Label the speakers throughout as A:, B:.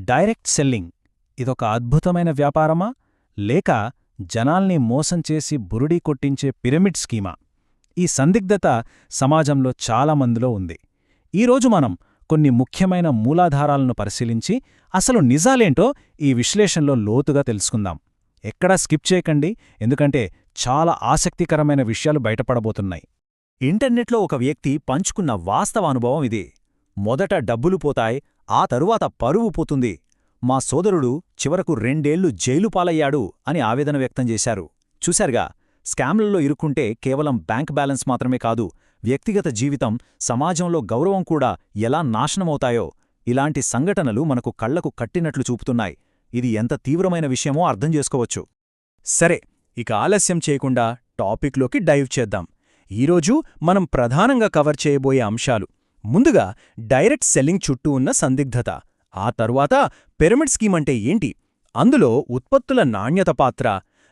A: Direct selling ఇదొక అద్భుతమైన వ్యాపారమా లేక జనాల్ని మోసం చేసి బురుడీ కొట్టించే పిరమిడ్ స్కీమా? ఈ సందిగ్ధత సమాజంలో చాలామందిలో ఉంది. ఈరోజు మనం కొన్ని ముఖ్యమైన మూలాధారాలను పరిశీలించి అసలు నిజాలేంటో ఈ విశ్లేషణలో లోతుగా తెలుసుకుందాం. ఎక్కడా స్కిప్ చేయకండి, ఎందుకంటే చాలా ఆసక్తికరమైన విషయాలు బయటపడబోతున్నాయి.
B: ఇంటర్నెట్లో ఒక వ్యక్తి పంచుకున్న వాస్తవ అనుభవం ఇది. మొదట డబ్బులు పోతాయి, ఆ తరువాత పరువు పోతుంది. మా సోదరుడు చివరకు 2 ఏళ్లు జైలు పాలయ్యాడు అని ఆవేదన వ్యక్తం చేశారు. చూశారుగా, స్కామ్లలో ఇరుక్కుంటే కేవలం బ్యాంక్ బ్యాలెన్స్ మాత్రమే కాదు, వ్యక్తిగత జీవితం, సమాజంలో గౌరవం కూడా ఎలా నాశనమవుతాయో ఇలాంటి సంఘటనలు మనకు కళ్లకు కట్టినట్లు చూపుతున్నాయి. ఇది ఎంత తీవ్రమైన విషయమో అర్థం చేసుకోవచ్చు. సరే, ఇక ఆలస్యం చేయకుండా టాపిక్లోకి డైవ్ చేద్దాం. ఈరోజు మనం ప్రధానంగా కవర్ చేయబోయే అంశాలు: ముందుగా డైరెక్ట్ సెల్లింగ్ చుట్టూ ఉన్న సందిగ్ధత, ఆ తరువాత పిరమిడ్ స్కీమ్ అంటే ఏంటి, అందులో ఉత్పత్తుల నాణ్యత పాత్ర,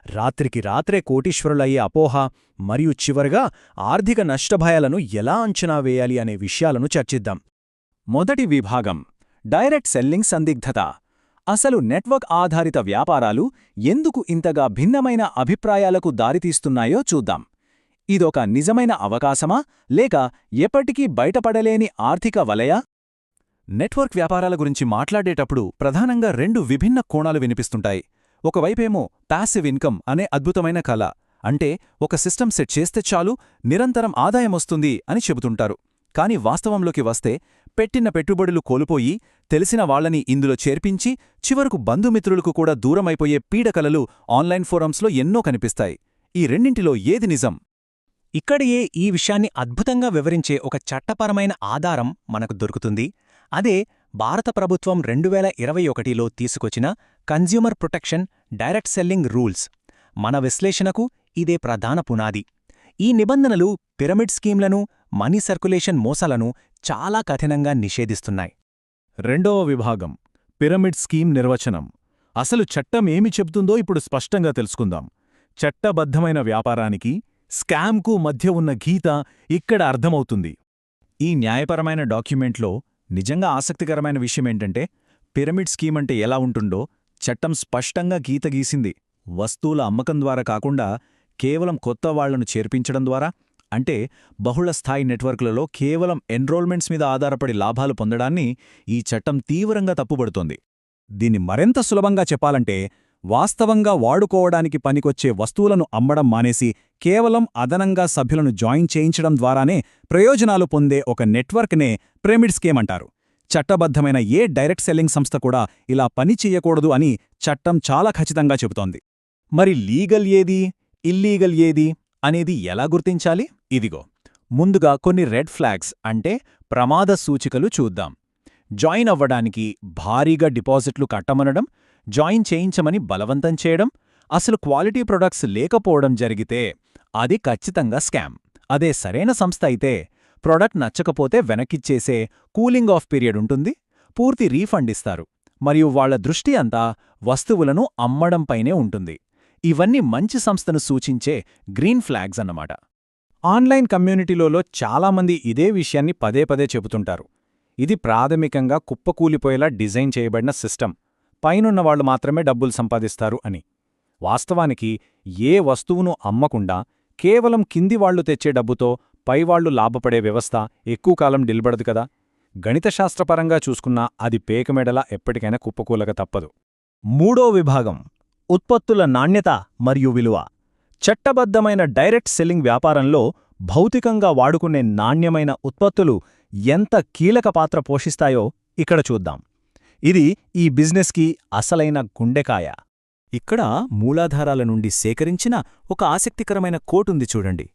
B: రాత్రికి రాత్రే కోటీశ్వరులయ్యే అపోహ, మరియు చివరగా ఆర్థిక నష్టభయాలను ఎలా అంచనా వేయాలి అనే విషయాలను చర్చిద్దాం. మొదటి విభాగం: డైరెక్ట్ సెల్లింగ్ సందిగ్ధత. అసలు నెట్వర్క్ ఆధారిత వ్యాపారాలు ఎందుకు ఇంతగా భిన్నమైన అభిప్రాయాలకు దారితీస్తున్నాయో చూద్దాం. ఇదొక నిజమైన అవకాశమా, లేక ఎప్పటికీ బయటపడలేని ఆర్థిక వలయా? నెట్వర్క్ వ్యాపారాల గురించి మాట్లాడేటప్పుడు ప్రధానంగా 2 విభిన్న కోణాలు వినిపిస్తుంటాయి. ఒకవైపేమో ప్యాసివ్ ఇన్కమ్ అనే అద్భుతమైన కళ, అంటే ఒక సిస్టమ్ సెట్ చేస్తే చాలు నిరంతరం ఆదాయమొస్తుంది అని చెబుతుంటారు. కాని వాస్తవంలోకి వస్తే పెట్టిన పెట్టుబడులు కోల్పోయి, తెలిసిన వాళ్లని ఇందులో చేర్పించి, చివరకు బంధుమిత్రులకు కూడా దూరమైపోయే పీడకలలు ఆన్లైన్ ఫోరమ్స్లో ఎన్నో కనిపిస్తాయి. ఈ రెండింటిలో ఏది నిజం?
C: ఇక్కడియే ఈ విషయాన్ని అద్భుతంగా వివరించే ఒక చట్టపరమైన ఆధారం మనకు దొరుకుతుంది. అదే భారత ప్రభుత్వం 2021లో తీసుకొచ్చిన consumer protection direct selling rules. మన విశ్లేషణకు ఇదే ప్రధాన పునాది. ఈ నిబంధనలు పిరమిడ్ స్కీమ్లను, మనీ సర్క్యులేషన్ మోసాలను చాలా కఠినంగా నిషేధిస్తున్నాయి.
A: రెండవ విభాగం: పిరమిడ్ స్కీమ్ నిర్వచనం. అసలు చట్టం ఏమి చెబుతుందో ఇప్పుడు స్పష్టంగా తెలుసుకుందాం. చట్టబద్ధమైన వ్యాపారానికి, స్కామ్కు మధ్య ఉన్న గీత ఇక్కడ అర్థమవుతుంది.
B: ఈ న్యాయపరమైన డాక్యుమెంట్లో నిజంగా ఆసక్తికరమైన విషయమేంటంటే, పిరమిడ్ స్కీమ్ అంటే ఎలా ఉంటుందో చట్టం స్పష్టంగా గీత గీసింది. వస్తువుల అమ్మకం ద్వారా కాకుండా కేవలం కొత్త వాళ్లను చేర్పించడం ద్వారా, అంటే బహుళస్థాయి నెట్వర్క్లలో కేవలం ఎన్రోల్మెంట్స్ మీద ఆధారపడి లాభాలు పొందడాన్ని ఈ చట్టం తీవ్రంగా తప్పుబడుతోంది.
A: దీన్ని మరింత సులభంగా చెప్పాలంటే, వాస్తవంగా వాడుకోవడానికి పనికొచ్చే వస్తువులను అమ్మడం మానేసి కేవలం అదనంగా సభ్యులను జాయిన్ చేయించడం ద్వారానే ప్రయోజనాలు పొందే ఒక నెట్వర్క్నే పిరమిడ్ స్కీమ్ అంటారు. చట్టబద్ధమైన ఏ డైరెక్ట్ సెల్లింగ్ సంస్థ కూడా ఇలా పని చెయ్యకూడదు అని చట్టం చాలా ఖచ్చితంగా చెబుతోంది.
B: మరి లీగల్ ఏది, ఇల్లీగల్ ఏది అనేది ఎలా గుర్తించాలి? ఇదిగో, ముందుగా కొన్ని రెడ్ ఫ్లాగ్స్, అంటే ప్రమాద సూచికలు చూద్దాం. జాయిన్ అవ్వడానికి భారీగా డిపాజిట్లు కట్టమనడం, జాయిన్ చేయించమని బలవంతం చేయడం, అసలు క్వాలిటీ ప్రొడక్ట్స్ లేకపోవడం జరిగితే అది ఖచ్చితంగా స్కామ్. అదే సరైన సంస్థ అయితే ప్రొడక్ట్ నచ్చకపోతే వెనక్కిచ్చేసే కూలింగ్ ఆఫ్ పీరియడ్ ఉంటుంది, పూర్తి రీఫండ్ ఇస్తారు, మరియు వాళ్ల దృష్టి అంతా వస్తువులను అమ్మడంపైనే ఉంటుంది. ఇవన్నీ మంచి సంస్థను సూచించే గ్రీన్ ఫ్లాగ్స్ అన్నమాట.
A: ఆన్లైన్ కమ్యూనిటీలో చాలామంది ఇదే విషయాన్ని పదే పదే చెబుతుంటారు. ఇది ప్రాథమికంగా కుప్పకూలిపోయేలా డిజైన్ చేయబడిన సిస్టమ్, పైనున్నవాళ్లు మాత్రమే డబ్బులు సంపాదిస్తారు అని. వాస్తవానికి ఏ వస్తువును అమ్మకుండా కేవలం కిందివాళ్లు తెచ్చే డబ్బుతో పైవాళ్లు లాభపడే వ్యవస్థ ఎక్కువ కాలం నిలబడదు కదా. గణితశాస్త్రపరంగా చూసుకున్నా అది పేకమెడలా ఎప్పటికైనా కుప్పకూలక తప్పదు.
C: మూడో విభాగం: ఉత్పత్తుల నాణ్యత మరియు విలువ. చట్టబద్ధమైన డైరెక్ట్ సెల్లింగ్ వ్యాపారంలో భౌతికంగా వాడుకునే నాణ్యమైన ఉత్పత్తులు ఎంత కీలక పాత్ర పోషిస్తాయో ఇక్కడ చూద్దాం. ఇది ఈ బిజినెస్కి అసలైన గుండెకాయ.
B: ఇక్కడ మూలాధారాల నుండి సేకరించిన ఒక ఆసక్తికరమైన కోటుంది చూడండి.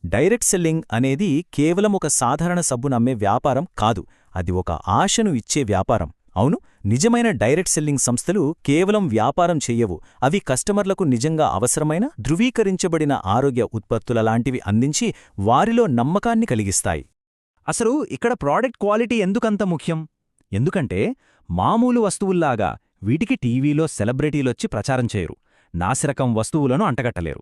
B: డైరెక్ట్ సెల్లింగ్ అనేది కేవలం ఒక సాధారణ సబ్బునమ్మే వ్యాపారం కాదు, అది ఒక ఆశను ఇచ్చే వ్యాపారం. అవును, నిజమైన డైరెక్ట్ సెల్లింగ్ సంస్థలు కేవలం వ్యాపారం చెయ్యవు, అవి కస్టమర్లకు నిజంగా అవసరమైన ధృవీకరించబడిన ఆరోగ్య ఉత్పత్తుల లాంటివి అందించి వారిలో నమ్మకాన్ని కలిగిస్తాయి. అసలు ఇక్కడ ప్రాడక్ట్ క్వాలిటీ ఎందుకంత ముఖ్యం? ఎందుకంటే మామూలు వస్తువుల్లాగా వీటికి టీవీలో సెలబ్రిటీలొచ్చి ప్రచారం చేయరు, నాసిరకం వస్తువులను అంటగట్టలేరు.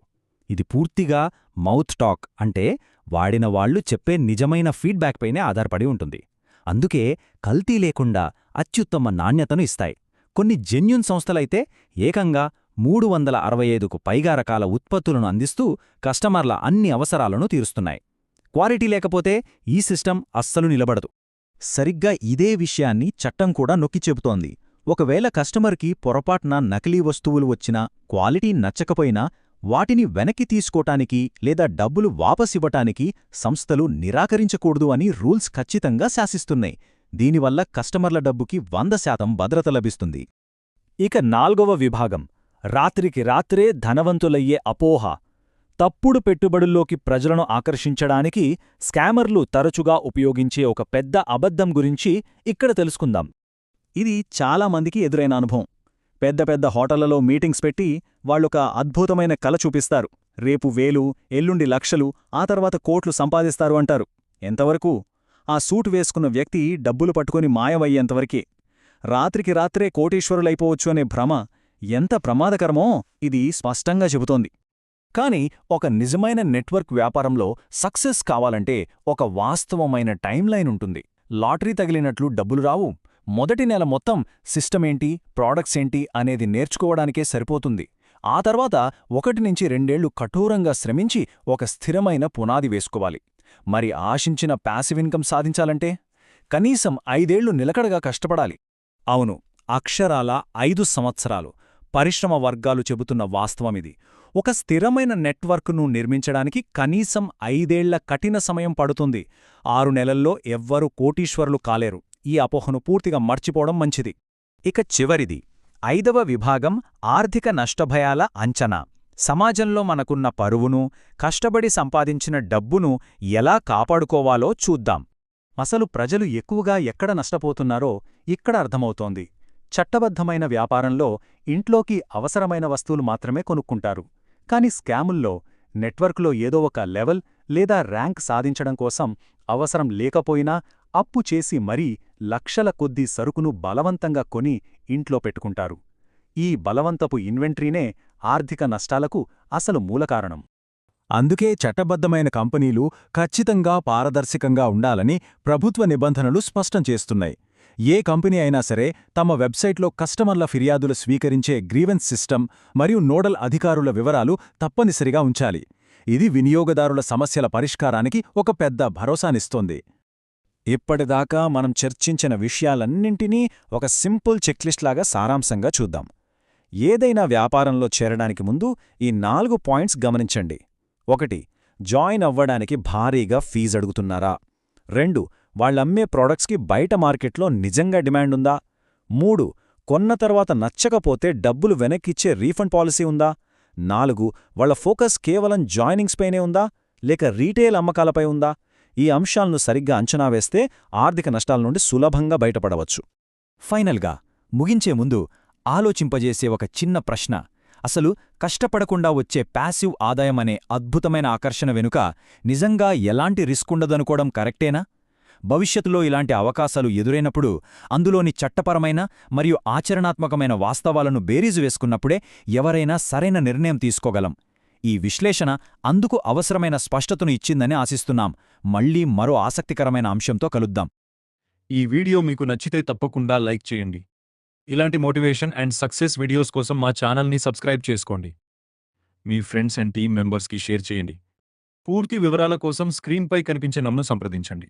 B: ఇది పూర్తిగా మౌత్ టాక్, అంటే వాడిన వాళ్లు చెప్పే నిజమైన ఫీడ్బ్యాక్ పైనే ఆధారపడి ఉంటుంది. అందుకే కల్తీ లేకుండా అత్యుత్తమ నాణ్యతను ఇస్తాయి. కొన్ని జెన్యూన్ సంస్థలైతే ఏకంగా 365కు పైగా రకాల ఉత్పత్తులను అందిస్తూ కస్టమర్ల అన్ని అవసరాలను తీరుస్తున్నాయి. క్వాలిటీ లేకపోతే ఈ సిస్టమ్ అస్సలు నిలబడదు. సరిగ్గా ఇదే విషయాన్ని చట్టం కూడా నొక్కి చెబుతోంది. ఒకవేళ కస్టమర్కి పొరపాటున నకిలీ వస్తువులు వచ్చినా, క్వాలిటీ నచ్చకపోయినా వాటిని వెనక్కి తీసుకోటానికి లేదా డబ్బులు వాపసివ్వటానికి సంస్థలు నిరాకరించకూడదు అని రూల్స్ ఖచ్చితంగా శాసిస్తున్నాయి. దీనివల్ల కస్టమర్ల డబ్బుకి 100% భద్రత లభిస్తుంది.
A: ఇక 4వ విభాగం, రాత్రికి రాత్రే ధనవంతులయ్యే అపోహ. తప్పుడు పెట్టుబడుల్లోకి ప్రజలను ఆకర్షించడానికి స్కామర్లు తరచుగా ఉపయోగించే ఒక పెద్ద అబద్ధం గురించి ఇక్కడ తెలుసుకుందాం.
B: ఇది చాలామందికి ఎదురైన అనుభవం. పెద్ద పెద్ద హోటళ్లలో మీటింగ్స్ పెట్టి వాళ్ళొక అద్భుతమైన కల చూపిస్తారు. రేపు 1000, ఎల్లుండి లక్షలు, ఆ తర్వాత కోట్లు సంపాదిస్తారు అంటారు. ఎంతవరకు? ఆ సూట్ వేసుకున్న వ్యక్తి డబ్బులు పట్టుకుని మాయమయ్యేంతవరకే. రాత్రికి రాత్రే కోటీశ్వరులైపోవచ్చు అనే భ్రమ ఎంత ప్రమాదకరమో ఇది స్పష్టంగా చెబుతోంది. కాని ఒక నిజమైన నెట్వర్క్ వ్యాపారంలో సక్సెస్ కావాలంటే ఒక వాస్తవమైన టైంలైన్ ఉంటుంది. లాటరీ తగిలినట్లు డబ్బులు రావు. మొదటి నెల మొత్తం సిస్టమేంటి, ప్రాడక్ట్స్ ఏంటి అనేది నేర్చుకోవడానికే సరిపోతుంది. ఆ తర్వాత 1 నుంచి 2 ఏళ్లు కఠోరంగా శ్రమించి ఒక స్థిరమైన పునాది వేసుకోవాలి. మరి ఆశించిన ప్యాసివ్ ఇన్కమ్ సాధించాలంటే కనీసం 5 ఏళ్లు నిలకడగా కష్టపడాలి. అవును, అక్షరాల 5 సంవత్సరాలు. పరిశ్రమ వర్గాలు చెబుతున్న వాస్తవమిది. ఒక స్థిరమైన నెట్వర్క్ను నిర్మించడానికి కనీసం 5 ఏళ్ల కఠిన సమయం పడుతుంది. 6 నెలల్లో ఎవ్వరూ కోటీశ్వరులు కాలేరు. ఈ అపోహను పూర్తిగా మర్చిపోవడం మంచిది. ఇక చివరిది, 5వ విభాగం, ఆర్థిక నష్టభయాల అంచనా. సమాజంలో మనకున్న పరువును, కష్టపడి సంపాదించిన డబ్బును ఎలా కాపాడుకోవాలో చూద్దాం. అసలు ప్రజలు ఎక్కువగా ఎక్కడ నష్టపోతున్నారో ఇక్కడ అర్థమవుతోంది. చట్టబద్ధమైన వ్యాపారంలో ఇంట్లోకి అవసరమైన వస్తువులు మాత్రమే కొనుక్కుంటారు. కాని స్కాముల్లో నెట్వర్క్లో ఏదో ఒక లెవెల్ లేదా ర్యాంక్ సాధించడం కోసం అవసరం లేకపోయినా అప్పు చేసి మరీ లక్షల కొద్దీ సరుకును బలవంతంగా కొని ఇంట్లో పెట్టుకుంటారు. ఈ బలవంతపు ఇన్వెంటరీనే ఆర్థిక నష్టాలకు అసలు మూలకారణం. అందుకే చట్టబద్ధమైన కంపెనీలు ఖచ్చితంగా పారదర్శకంగా ఉండాలని ప్రభుత్వ నిబంధనలు స్పష్టం చేస్తున్నాయి. ఏ కంపెనీ అయినా సరే తమ వెబ్సైట్లో కస్టమర్ల ఫిర్యాదులు స్వీకరించే గ్రీవెన్స్ సిస్టమ్ మరియు నోడల్ అధికారుల వివరాలు తప్పనిసరిగా ఉంచాలి. ఇది వినియోగదారుల సమస్యల పరిష్కారానికి ఒక పెద్ద భరోసానిస్తోంది. ఇప్పటిదాకా మనం చర్చించిన విషయాలన్నింటినీ ఒక సింపుల్ చెక్లిస్ట్ లాగా సారాంశంగా చూద్దాం. ఏదైనా వ్యాపారంలో చేరడానికి ముందు ఈ 4 పాయింట్స్ గమనించండి. 1. జాయిన్ అవ్వడానికి భారీగా ఫీజు అడుగుతున్నారా? 2. వాళ్ళమ్మే ప్రోడక్ట్స్కి బయట మార్కెట్లో నిజంగా డిమాండ్ ఉందా? 3. కొన్న తర్వాత నచ్చకపోతే డబ్బులు వెనక్కిచ్చే రీఫండ్ పాలసీ ఉందా? 4. వాళ్ళ ఫోకస్ కేవలం జాయినింగ్స్పైనే ఉందా లేక రీటైల్ అమ్మకాలపై ఉందా? ఈ అంశాలను సరిగ్గా అంచనా వేస్తే ఆర్థిక నష్టాల నుండి సులభంగా బయటపడవచ్చు. ఫైనల్గా ముగించే ముందు ఆలోచింపజేసే ఒక చిన్న ప్రశ్న. అసలు కష్టపడకుండా వచ్చే ప్యాసివ్ ఆదాయమనే అద్భుతమైన ఆకర్షణ వెనుక నిజంగా ఎలాంటి రిస్క్ ఉండదనుకోవడం కరెక్టేనా? భవిష్యత్తులో ఇలాంటి అవకాశాలు ఎదురైనప్పుడు అందులోని చట్టపరమైన మరియు ఆచరణాత్మకమైన వాస్తవాలను బేరీజు వేసుకున్నప్పుడే ఎవరైనా సరైన నిర్ణయం తీసుకోగలం. ఈ విశ్లేషణ అందుకు అవసరమైన స్పష్టతను ఇచ్చిందని ఆశిస్తున్నాం. మళ్లీ మరో ఆసక్తికరమైన అంశంతో కలుద్దాం.
D: ఈ వీడియో మీకు నచ్చితే తప్పకుండా లైక్ చేయండి. ఇలాంటి మోటివేషన్ అండ్ సక్సెస్ వీడియోస్ కోసం మా ఛానల్ని సబ్స్క్రైబ్ చేసుకోండి. మీ ఫ్రెండ్స్ అండ్ టీమ్ మెంబర్స్కి షేర్ చేయండి. పూర్తి వివరాల కోసం స్క్రీన్పై కనిపించే నంబర్ను సంప్రదించండి.